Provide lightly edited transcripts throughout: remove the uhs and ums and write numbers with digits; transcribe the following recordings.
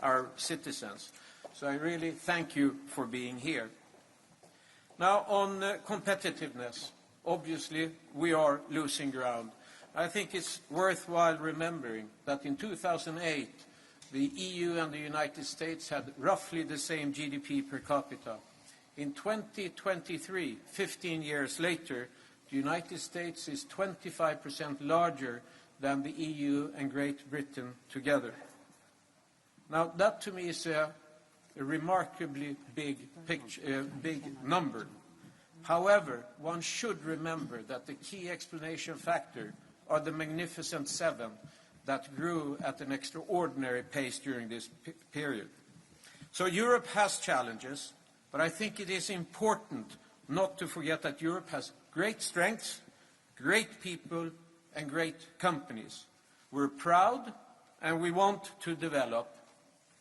our citizens. So I really thank you for being here. Now, on competitiveness, obviously we are losing ground. I think it's worthwhile remembering that in 2008, the EU and the United States had roughly the same GDP per capita. In 2023, 15 years later, the United States is 25% larger than the EU and Great Britain together. Now, that to me is a remarkably big number. However, one should remember that the key explanation factor are the Magnificent Seven that grew at an extraordinary pace during this period. So Europe has challenges, but I think it is important not to forget that Europe has great strengths, great people, and great companies. We're proud, and we want to develop.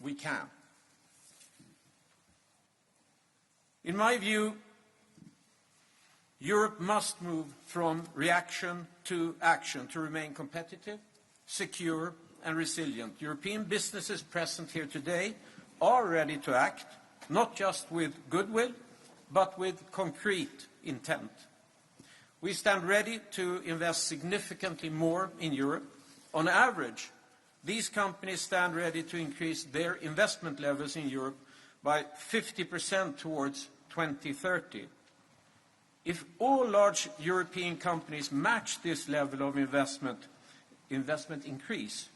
We can. In my view, Europe must move from reaction to action to remain competitive, secure, and resilient. European businesses present here today are ready to act, not just with goodwill, but with concrete intent. We stand ready to invest significantly more in Europe. On average, these companies stand ready to increase their investment levels in Europe by 50% towards 2030. If all large European companies match this level of investment increase,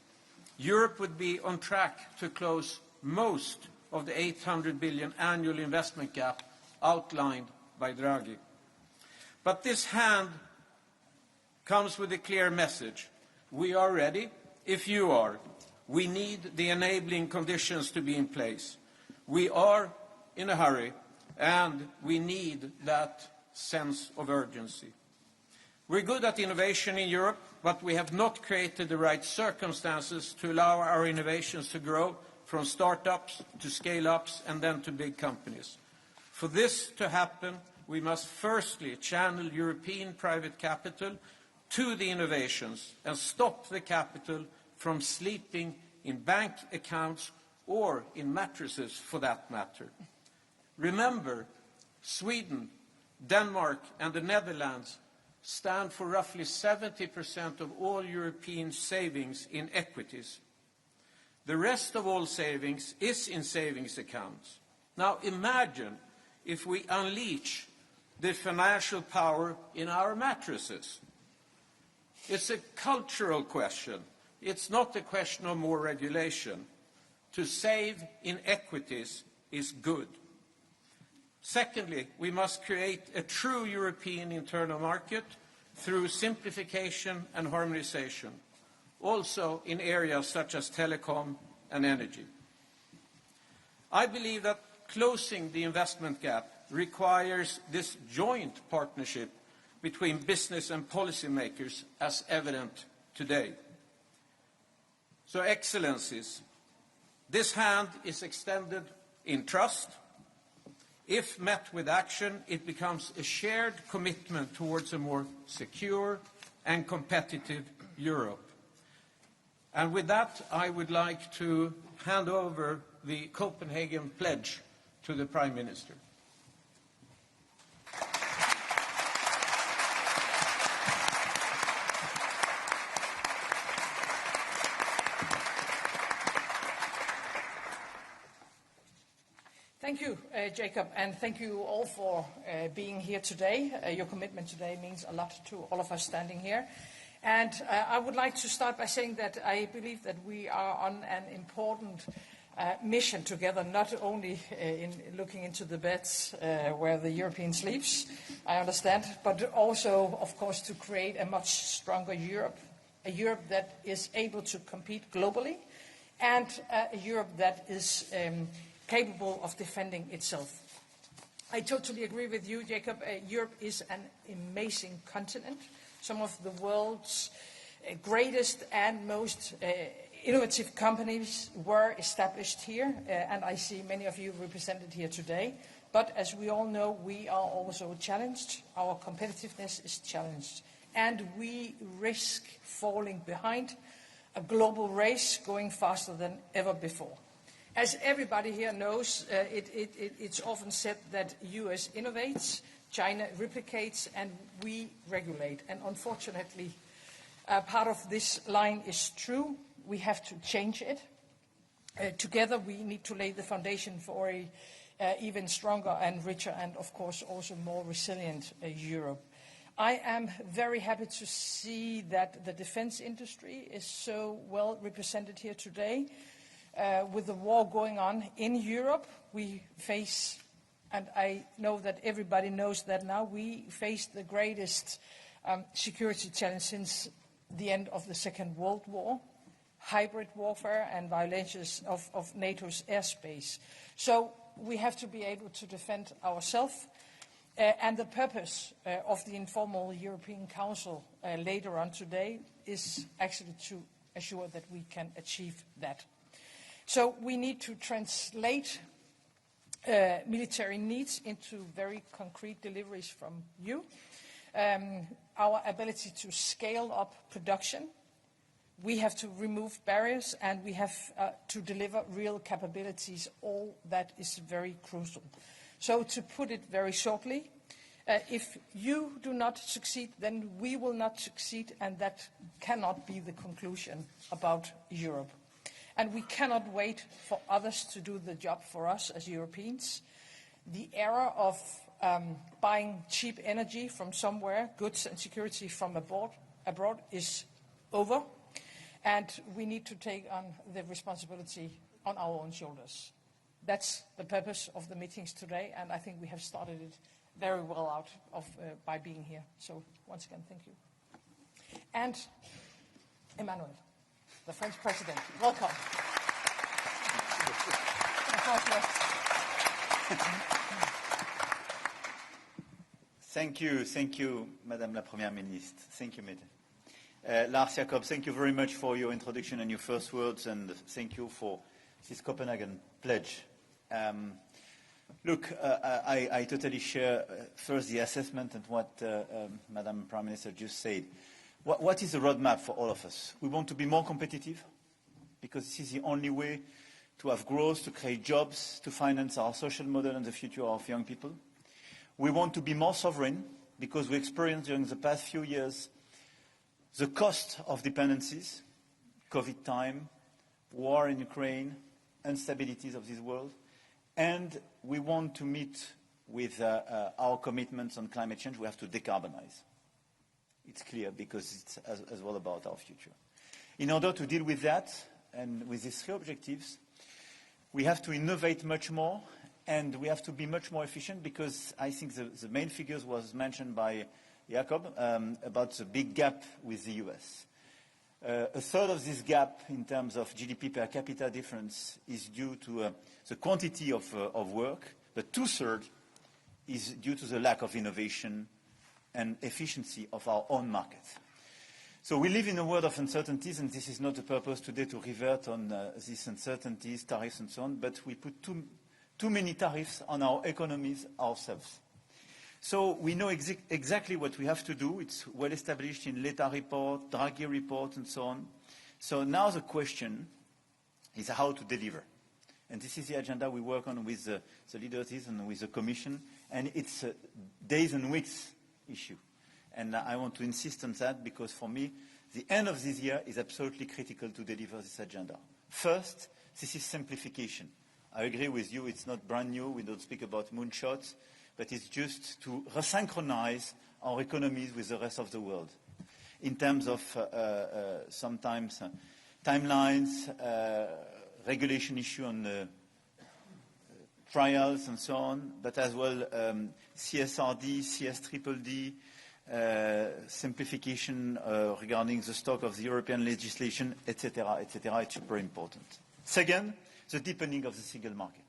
Europe would be on track to close most of the 800 billion annual investment gap outlined by Draghi. But this hand comes with a clear message. We are ready, if you are. We need the enabling conditions to be in place. We are in a hurry, and we need that sense of urgency. We're good at innovation in Europe, but we have not created the right circumstances to allow our innovations to grow from startups to scale-ups and then to big companies. For this to happen, we must firstly channel European private capital to the innovations and stop the capital from sleeping in bank accounts or in mattresses for that matter. Remember, Sweden, Denmark and the Netherlands stand for roughly 70% of all European savings in equities. The rest of all savings is in savings accounts. Now imagine if we unleash the financial power in our mattresses. It's a cultural question. It's not a question of more regulation. To save in equities is good. Secondly, we must create a true European internal market through simplification and harmonization, also in areas such as telecom and energy. I believe that closing the investment gap requires this joint partnership between business and policymakers as evident today. So, Excellencies, this hand is extended in trust. If met with action, it becomes a shared commitment towards a more secure and competitive Europe. And with that, I would like to hand over the Copenhagen Pledge to the Prime Minister. Thank you, Jacob, and thank you all for being here today. Your commitment today means a lot to all of us standing here. And I would like to start by saying that I believe that we are on an important mission together, not only in looking into the beds where the European sleeps, I understand, but also, of course, to create a much stronger Europe, a Europe that is able to compete globally, and a Europe that is capable of defending itself. I totally agree with you, Jacob. Europe is an amazing continent. Some of the world's greatest and most innovative companies were established here, and I see many of you represented here today. But as we all know, we are also challenged. Our competitiveness is challenged, and we risk falling behind a global race going faster than ever before. As everybody here knows, it's often said that US innovates, China replicates, and we regulate. And unfortunately, part of this line is true. We have to change it. Together, we need to lay the foundation for a even stronger and richer and, of course, also more resilient Europe. I am very happy to see that the defense industry is so well represented here today. With the war going on in Europe, we face, and I know that everybody knows that now, we face the greatest security challenge since the end of the Second World War, hybrid warfare and violations of NATO's airspace. So we have to be able to defend ourselves. And the purpose of the informal European Council later on today is actually to assure that we can achieve that. So we need to translate military needs into very concrete deliveries from you. Our ability to scale up production. We have to remove barriers, and we have to deliver real capabilities. All that is very crucial. So to put it very shortly, if you do not succeed, then we will not succeed, and that cannot be the conclusion about Europe. And we cannot wait for others to do the job for us as Europeans. The era of buying cheap energy from somewhere, goods and security from abroad is over. And we need to take on the responsibility on our own shoulders. That's the purpose of the meetings today, and I think we have started it very well out of by being here. So once again, thank you. And Emmanuel, the French President, welcome. Thank you, Madame la Première Ministre. Thank you, Mette. Lars Jakob, thank you very much for your introduction and your first words, and thank you for this Copenhagen pledge. Look, I totally share first the assessment and what Madam Prime Minister just said. What is the roadmap for all of us? We want to be more competitive because this is the only way to have growth, to create jobs, to finance our social model and the future of young people. We want to be more sovereign because we experienced during the past few years the cost of dependencies, COVID time, war in Ukraine, instabilities of this world, and we want to meet with our commitments on climate change. We have to decarbonize. It's clear because it's as well about our future. In order to deal with that and with these three objectives, we have to innovate much more and we have to be much more efficient because I think the main figures was mentioned by Jakob about the big gap with the US. A third of this gap in terms of GDP per capita difference is due to the quantity of work, but two-thirds is due to the lack of innovation and efficiency of our own market. So we live in a world of uncertainties, and this is not the purpose today to revert on these uncertainties, tariffs and so on, but we put too many tariffs on our economies ourselves. So we know exactly what we have to do. It's well established in Letta report, Draghi report, and so on. So now the question is how to deliver. And this is the agenda we work on with the leaders and with the Commission. And it's a days and weeks issue. And I want to insist on that because for me, the end of this year is absolutely critical to deliver this agenda. First, this is simplification. I agree with you, it's not brand new. We don't speak about moonshots. But it's just to resynchronize our economies with the rest of the world in terms of sometimes timelines, regulation issue on trials and so on, but as well CSRD, CSDDD, simplification regarding the stock of the European legislation, etc., etc. It's super important. Second, the deepening of the single market.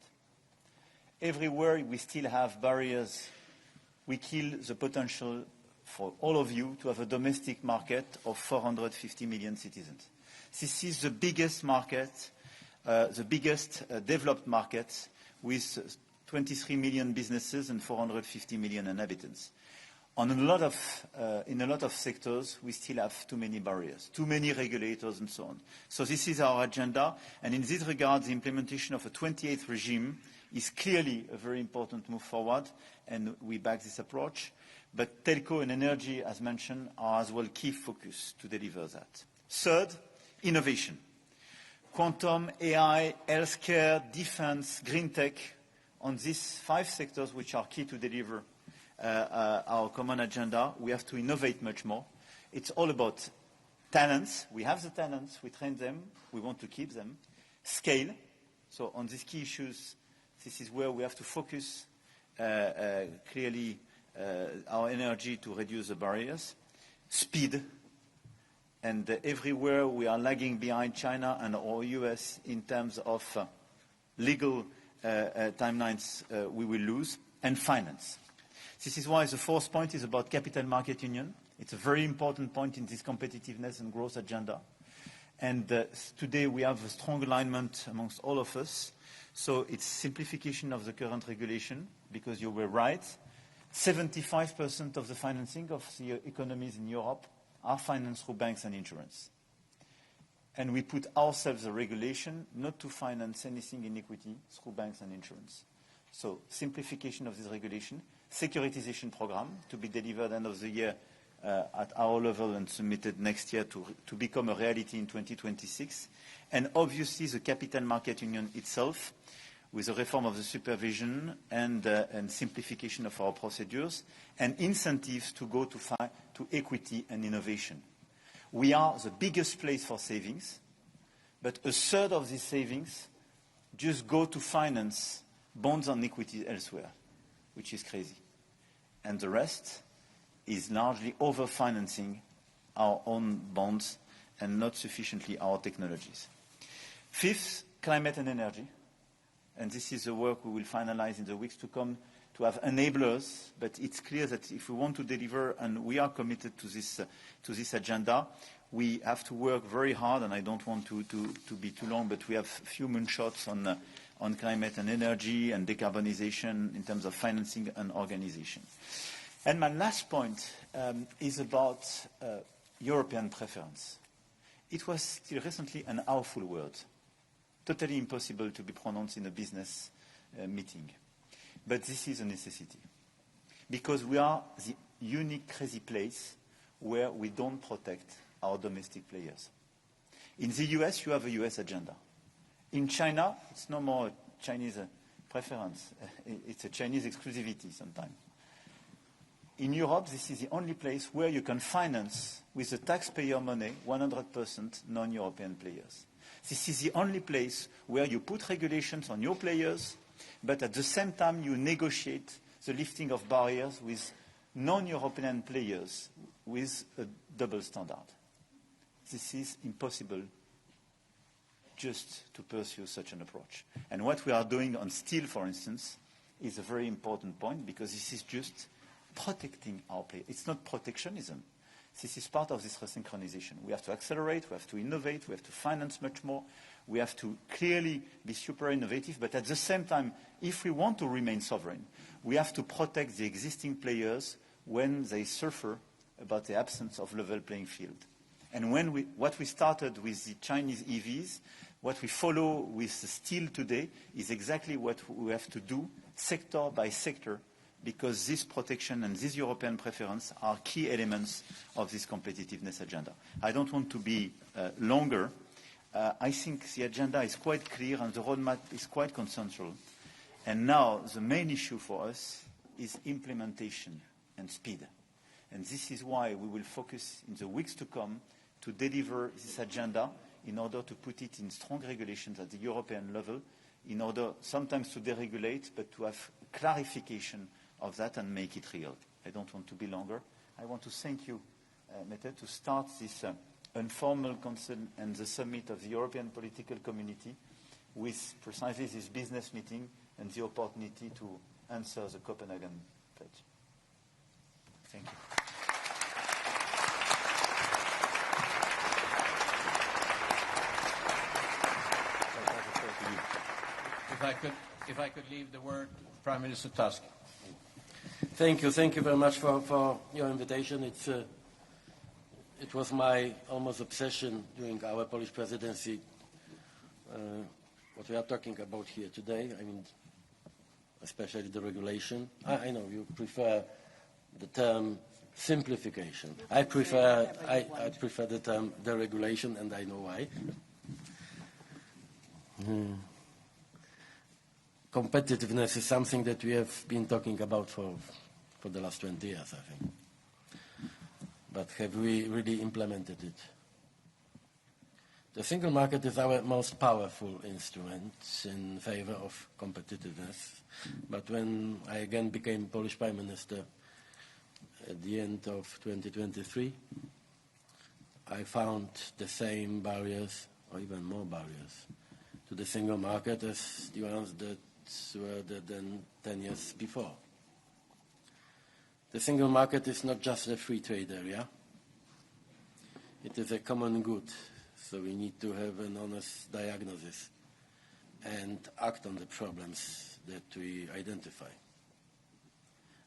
Everywhere we still have barriers, we kill the potential for all of you to have a domestic market of 450 million citizens. This is the biggest market, the biggest developed market with 23 million businesses and 450 million inhabitants. in a lot of sectors, we still have too many barriers, too many regulators and so on. So this is our agenda, and in this regard, the implementation of a 28th regime is clearly a very important move forward, and we back this approach. But telco and energy, as mentioned, are as well key focus to deliver that. Third, innovation. Quantum, AI, healthcare, defense, green tech, on these 5 sectors which are key to deliver our common agenda, we have to innovate much more. It's all about talents. We have the talents, we train them, we want to keep them. Scale. So on these key issues, this is where we have to focus clearly our energy to reduce the barriers. Speed. And everywhere we are lagging behind China and or US in terms of legal timelines, we will lose. And finance. This is why the 4th point is about capital market union. It's a very important point in this competitiveness and growth agenda. And today we have a strong alignment amongst all of us. So it's simplification of the current regulation, because you were right. 75% of the financing of the economies in Europe are financed through banks and insurance. And we put ourselves a regulation not to finance anything in equity through banks and insurance. So simplification of this regulation, securitization program to be delivered end of the year at our level and submitted next year to become a reality in 2026. And obviously the capital market union itself, with the reform of the supervision and simplification of our procedures, and incentives to go to equity and innovation. We are the biggest place for savings, but a third of these savings just go to finance bonds and equity elsewhere, which is crazy. And the rest is largely over-financing our own bonds and not sufficiently our technologies. 5th, climate and energy. And this is the work we will finalize in the weeks to come to have enablers, but it's clear that if we want to deliver, and we are committed to this agenda, we have to work very hard, and I don't want to be too long, but we have a few moonshots on climate and energy and decarbonization in terms of financing and organization. And my last point is about European preference. It was till recently an awful word, totally impossible to be pronounced in a business meeting. But this is a necessity, because we are the unique crazy place where we don't protect our domestic players. In the US, you have a US agenda. In China, it's no more a Chinese preference. It's a Chinese exclusivity sometimes. In Europe, this is the only place where you can finance with the taxpayer money 100% non-European players. This is the only place where you put regulations on your players, but at the same time you negotiate the lifting of barriers with non-European players with a double standard. This is impossible just to pursue such an approach. And what we are doing on steel, for instance, is a very important point, because this is just protecting our players. It's not protectionism. This is part of this resynchronization. We have to accelerate, we have to innovate, we have to finance much more, we have to clearly be super innovative, but at the same time, if we want to remain sovereign, we have to protect the existing players when they suffer about the absence of level playing field. And what we started with the Chinese EVs, what we follow with the steel today is exactly what we have to do sector by sector, because this protection and this European preference are key elements of this competitiveness agenda. I don't want to be longer. I think the agenda is quite clear and the roadmap is quite consensual. And now the main issue for us is implementation and speed. And this is why we will focus in the weeks to come to deliver this agenda in order to put it in strong regulations at the European level, in order sometimes to deregulate, but to have clarification of that and make it real. I don't want to be longer. I want to thank you, Mette, to start this informal council and the summit of the European political community with precisely this business meeting and the opportunity to answer the Copenhagen pledge. Thank you. If I could leave the word, Prime Minister Tusk. Thank you very much for your invitation. It was my almost obsession during our Polish presidency, what we are talking about here today. I mean, especially the regulation. I know you prefer the term simplification. I prefer the term deregulation, and I know why. Competitiveness is something that we have been talking about for the last 20 years, I think. But have we really implemented it? The single market is our most powerful instrument in favor of competitiveness. But when I again became Polish Prime Minister at the end of 2023, I found the same barriers, or even more barriers, to the single market as the ones that were there than 10 years before. The single market is not just a free trade area. It is a common good, so we need to have an honest diagnosis and act on the problems that we identify.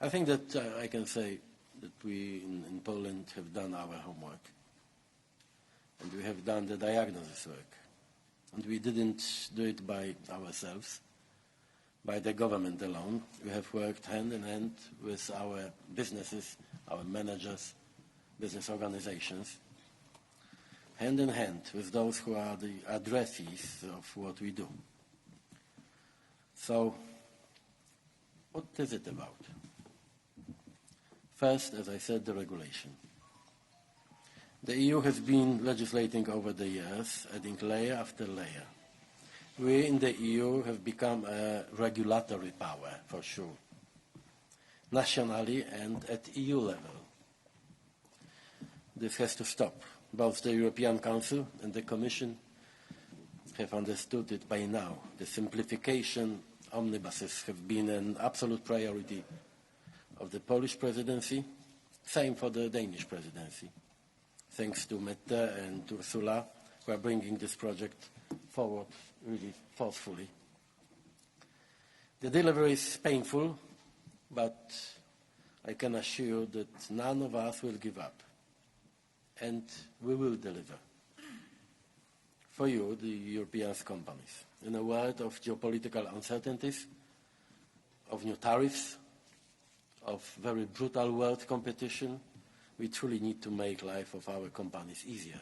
I think that I can say that we in Poland have done our homework, and we have done the diagnosis work. And we didn't do it by ourselves, by the government alone. We have worked hand in hand with our businesses, our managers, business organizations, hand in hand with those who are the addressees of what we do. So, what is it about? First, as I said, the regulation. The EU has been legislating over the years, adding layer after layer. We in the EU have become a regulatory power, for sure, nationally and at EU level. This has to stop. Both the European Council and the Commission have understood it by now. The simplification omnibuses have been an absolute priority of the Polish presidency, same for the Danish presidency. Thanks to Mette and Ursula, who are bringing this project forward really forcefully. The delivery is painful, but I can assure you that none of us will give up, and we will deliver. For you, the European companies. In a world of geopolitical uncertainties, of new tariffs, of very brutal world competition, we truly need to make life of our companies easier.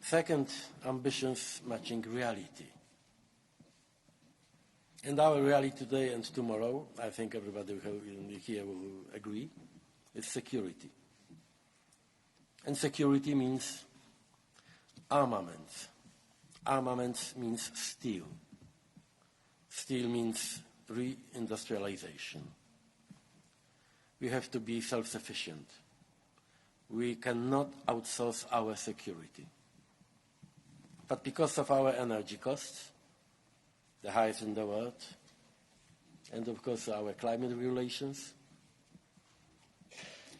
Second, ambitions matching reality. And our reality today and tomorrow, I think everybody here will agree, is security. And security means armaments. Armaments means steel. Steel means reindustrialization. We have to be self-sufficient. We cannot outsource our security. But because of our energy costs, the highest in the world, and of course our climate regulations,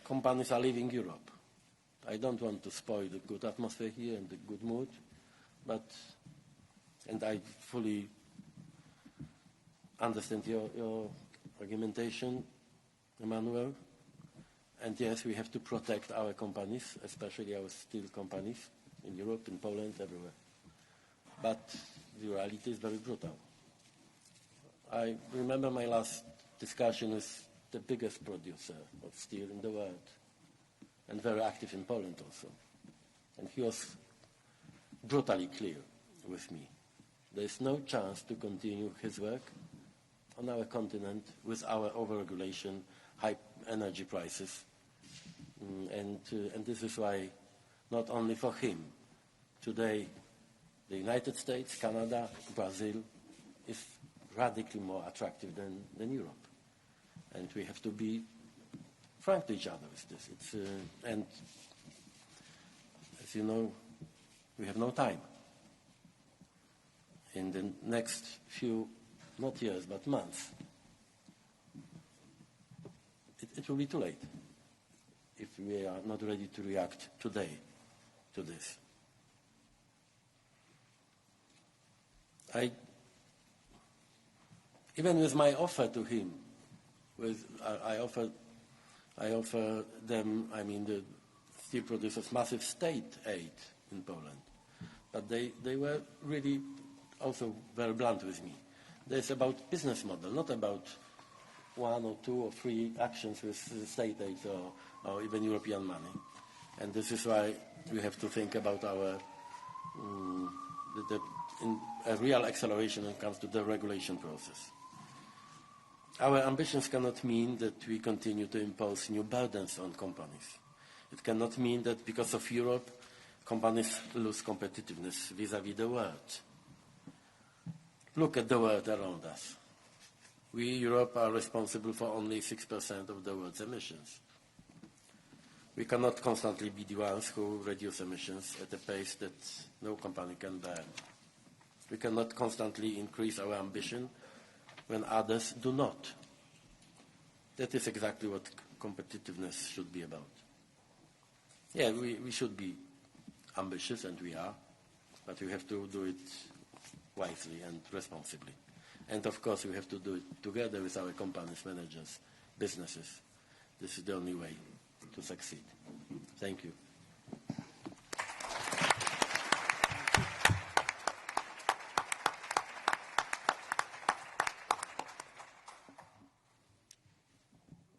companies are leaving Europe. I don't want to spoil the good atmosphere here and the good mood, and I fully understand your argumentation, Emmanuel. And yes, we have to protect our companies, especially our steel companies in Europe, in Poland, everywhere. But the reality is very brutal. I remember my last discussion with the biggest producer of steel in the world, and very active in Poland also. And he was brutally clear with me. There is no chance to continue his work on our continent with our overregulation, high energy prices. And this is why, not only for him, today the United States, Canada, Brazil is radically more attractive than Europe. And we have to be frank to each other with this. And as you know, we have no time. In the next few, not years, but months, it will be too late if we are not ready to react today to this. Even with my offer to him I offer them, I mean, the steel producers, massive state aid in Poland. But they were really also very blunt with me. It's about business model, not about 1 or 2 or 3 actions with state aid or even European money. And this is why we have to think about our a real acceleration when it comes to the regulation process. Our ambitions cannot mean that we continue to impose new burdens on companies. It cannot mean that because of Europe, companies lose competitiveness vis-à-vis the world. Look at the world around us. We, Europe, are responsible for only 6% of the world's emissions. We cannot constantly be the ones who reduce emissions at a pace that no company can bear. We cannot constantly increase our ambition when others do not. That is exactly what competitiveness should be about. Yeah, we should be ambitious, and we are, but we have to do it wisely and responsibly. And of course, we have to do it together with our companies, managers, businesses. This is the only way to succeed. Thank you.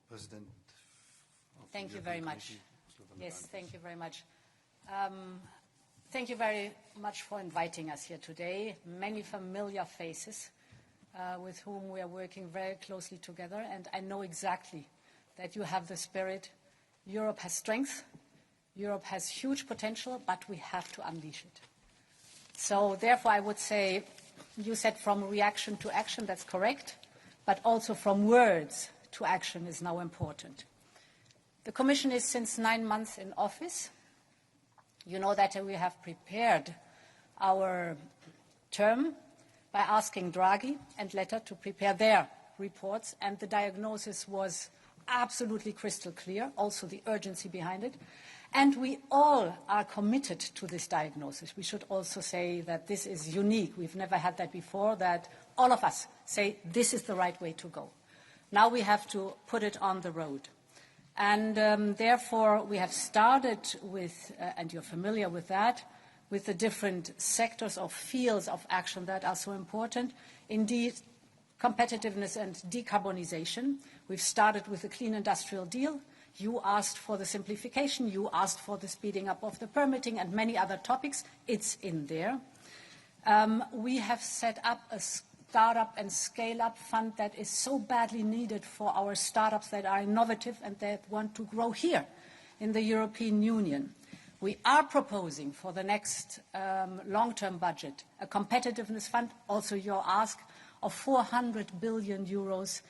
President. Thank you very much. Yes, thank you very much. Thank you very much for inviting us here today. Many familiar faces with whom we are working very closely together, and I know exactly that you have the spirit. Europe has strength, Europe has huge potential, but we have to unleash it. So therefore I would say, you said from reaction to action, that's correct, but also from words to action is now important. The Commission is since 9 months in office. You know that we have prepared our term by asking Draghi and Letter to prepare their reports, and the diagnosis was absolutely crystal clear, also the urgency behind it. And we all are committed to this diagnosis. We should also say that this is unique. We've never had that before, that all of us say this is the right way to go. Now we have to put it on the road. And therefore, we have started with, and you're familiar with that, with the different sectors or fields of action that are so important. Indeed, competitiveness and decarbonization. We've started with the Clean Industrial Deal. You asked for the simplification. You asked for the speeding up of the permitting and many other topics. It's in there. We have set up a startup and scale-up fund that is so badly needed for our startups that are innovative and that want to grow here in the European Union. We are proposing for the next long-term budget a competitiveness fund, also your ask, of 400 billion euros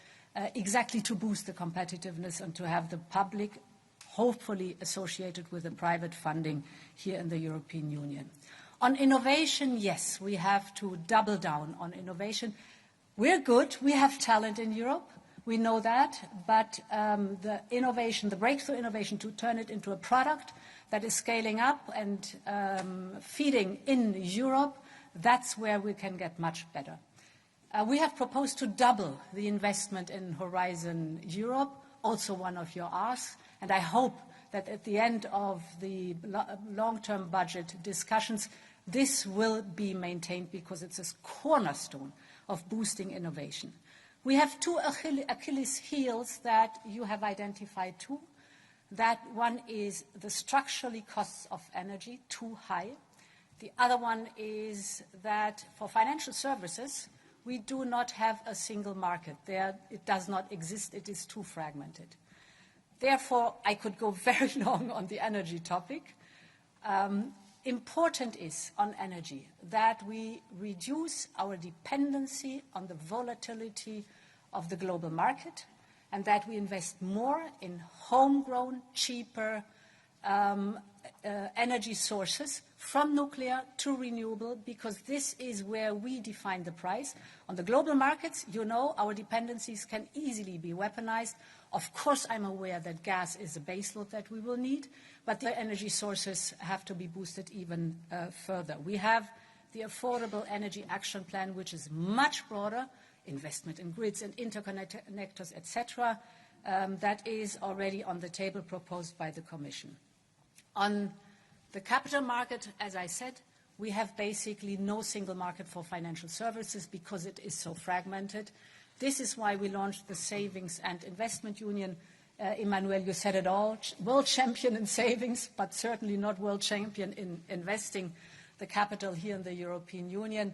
exactly to boost the competitiveness and to have the public hopefully associated with the private funding here in the European Union. On innovation, yes, we have to double down on innovation. We're good. We have talent in Europe. We know that. But the innovation, the breakthrough innovation, to turn it into a product that is scaling up and feeding in Europe, that's where we can get much better. We have proposed to double the investment in Horizon Europe, also one of your asks, and I hope that at the end of the long-term budget discussions, this will be maintained because it's a cornerstone of boosting innovation. We have 2 Achilles heels that you have identified too. That one is the structurally costs of energy, too high. The other one is that for financial services, we do not have a single market. There, it does not exist. It is too fragmented. Therefore, I could go very long on the energy topic. Important is on energy that we reduce our dependency on the volatility of the global market and that we invest more in homegrown, cheaper energy sources from nuclear to renewable, because this is where we define the price. On the global markets, you know, our dependencies can easily be weaponized. Of course, I'm aware that gas is a baseload that we will need, but the energy sources have to be boosted even further. We have the Affordable Energy Action Plan, which is much broader. investment in grids and interconnectors, etc. That is already on the table proposed by the Commission. On the capital market, as I said, we have basically no single market for financial services because it is so fragmented. This is why we launched the Savings and Investment Union. Emmanuel, you said it all, world champion in savings, but certainly not world champion in investing the capital here in the European Union.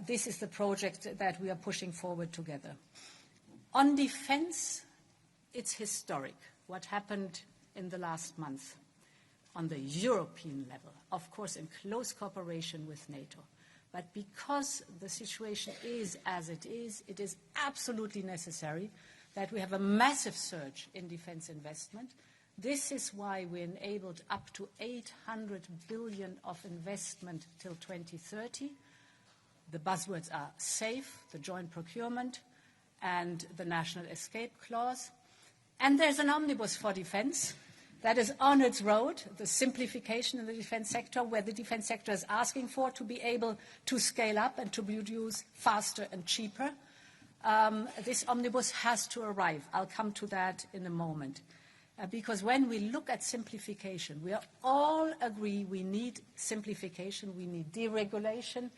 This is the project that we are pushing forward together. On defense, it's historic what happened in the last month on the European level, of course in close cooperation with NATO. But because the situation is as it is absolutely necessary that we have a massive surge in defense investment. This is why we enabled up to 800 billion of investment till 2030. The buzzwords are safe, the joint procurement, and the national escape clause. And there's an omnibus for defense that is on its road, the simplification in the defense sector, where the defense sector is asking for to be able to scale up and to produce faster and cheaper. This omnibus has to arrive. I'll come to that in a moment. Because when we look at simplification, we all agree we need simplification, we need deregulation.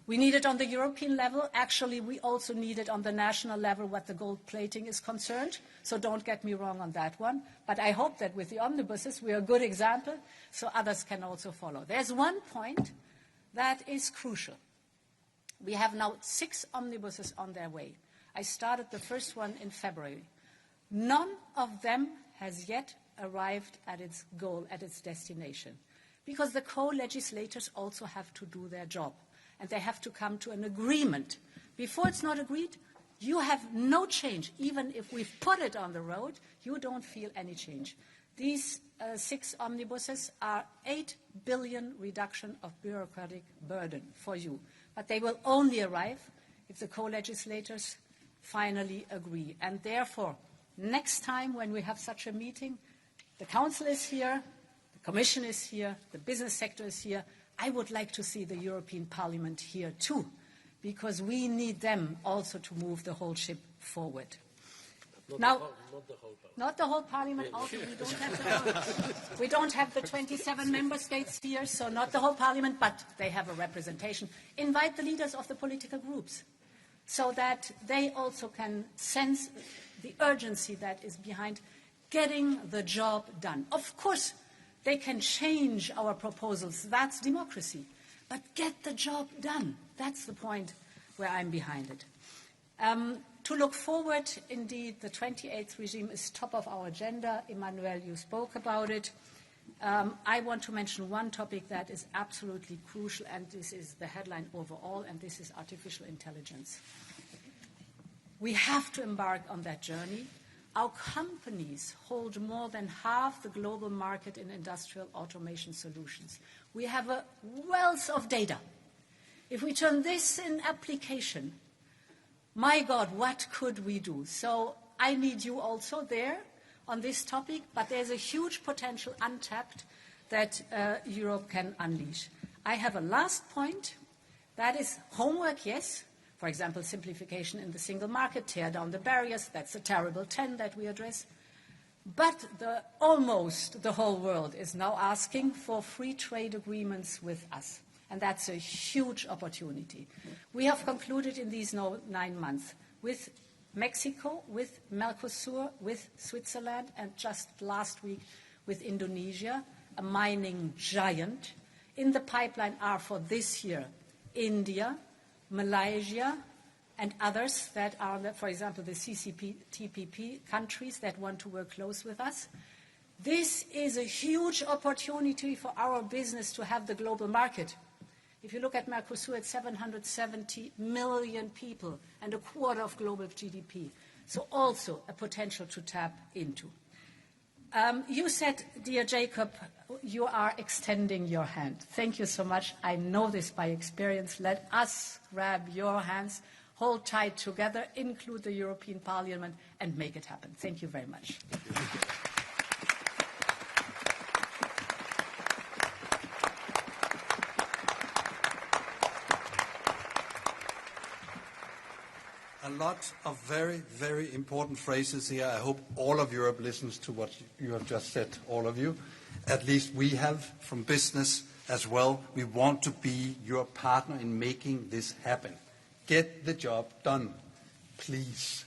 We need it on the European level. Actually, we also need it on the national level what the gold plating is concerned. So don't get me wrong on that one. But I hope that with the omnibuses, we are a good example so others can also follow. There's one point that is crucial. We have now 6 omnibuses on their way. I started the first one in February. None of them has yet arrived at its goal, at its destination, because the co-legislators also have to do their job. And they have to come to an agreement. Before it's not agreed, you have no change. Even if we've put it on the road, you don't feel any change. These 6 omnibuses are 8 billion reduction of bureaucratic burden for you. But they will only arrive if the co-legislators finally agree. And therefore, next time when we have such a meeting, the Council is here, the Commission is here, the business sector is here. I would like to see the European Parliament here too, because we need them also to move the whole ship forward. Not the whole Parliament. Also, we don't have the 27 member states here, so not the whole Parliament, but they have a representation. Invite the leaders of the political groups so that they also can sense the urgency that is behind getting the job done. Of course, they can change our proposals. That's democracy. But get the job done. That's the point where I'm behind it. To look forward, indeed, the 28th regime is top of our agenda. Emmanuel, you spoke about it. I want to mention one topic that is absolutely crucial, and this is the headline overall, and this is artificial intelligence. We have to embark on that journey. Our companies hold more than half the global market in industrial automation solutions. We have a wealth of data. If we turn this in application, my God, what could we do? So I need you also there on this topic, but there's a huge potential untapped that Europe can unleash. I have a last point. That is homework, yes. For example, simplification in the single market, tear down the barriers. That's a terrible 10 that we address. But almost the whole world is now asking for free trade agreements with us. And that's a huge opportunity. We have concluded in these 9 months with Mexico, with Mercosur, with Switzerland, and just last week with Indonesia, a mining giant. In the pipeline are for this year India, Malaysia, and others that are, for example, the TPP countries that want to work close with us. This is a huge opportunity for our business to have the global market. If you look at Mercosur, it's 770 million people and a quarter of global GDP. So also a potential to tap into. You said, dear Jacob, you are extending your hand. Thank you so much. I know this by experience. Let us grab your hands, hold tight together, include the European Parliament, and make it happen. Thank you very much. a lot of very, very important phrases here. I hope all of Europe listens to what you have just said, all of you. At least we have from business as well. We want to be your partner in making this happen. Get the job done, please.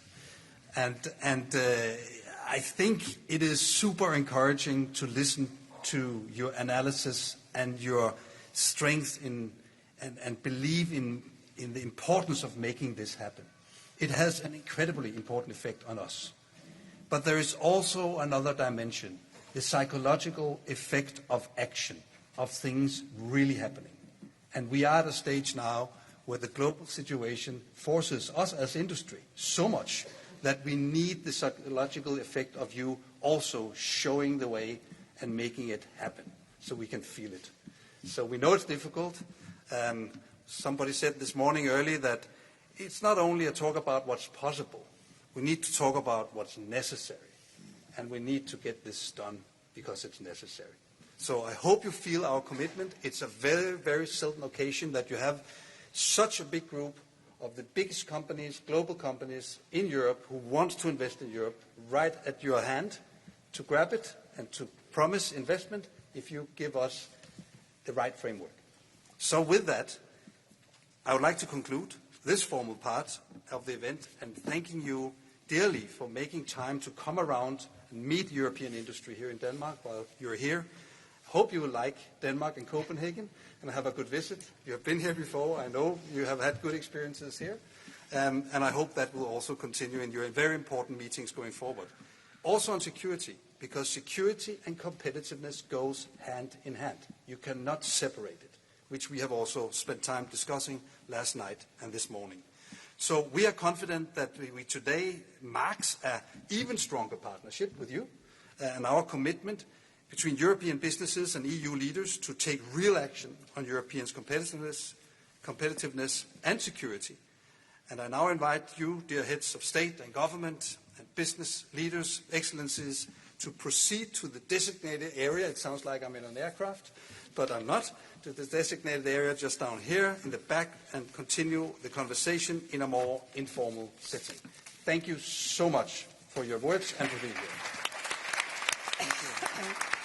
And I think it is super encouraging to listen to your analysis and your strength in and believe in the importance of making this happen. It has an incredibly important effect on us. But there is also another dimension, the psychological effect of action, of things really happening. And we are at a stage now where the global situation forces us as industry so much that we need the psychological effect of you also showing the way and making it happen so we can feel it. So we know it's difficult. Somebody said this morning early that it's not only a talk about what's possible. We need to talk about what's necessary. And we need to get this done because it's necessary. So I hope you feel our commitment. It's a very, very seldom occasion that you have such a big group of the biggest companies, global companies in Europe who want to invest in Europe right at your hand to grab it and to promise investment if you give us the right framework. So with that, I would like to conclude this formal part of the event and thanking you dearly for making time to come around and meet European industry here in Denmark while you're here. Hope you will like Denmark and Copenhagen and have a good visit. You have been here before. I know you have had good experiences here. And I hope that will also continue in your very important meetings going forward. Also on security, because security and competitiveness goes hand in hand. You cannot separate it, which we have also spent time discussing last night and this morning. So we are confident that we today marks an even stronger partnership with you and our commitment between European businesses and EU leaders to take real action on Europeans' competitiveness and security. And I now invite you, dear heads of state and government and business leaders, excellencies, to proceed to the designated area. It sounds like I'm in an aircraft, but I'm not. To the designated area just down here in the back and continue the conversation in a more informal setting. Thank you so much for your words and for being here. Thank you.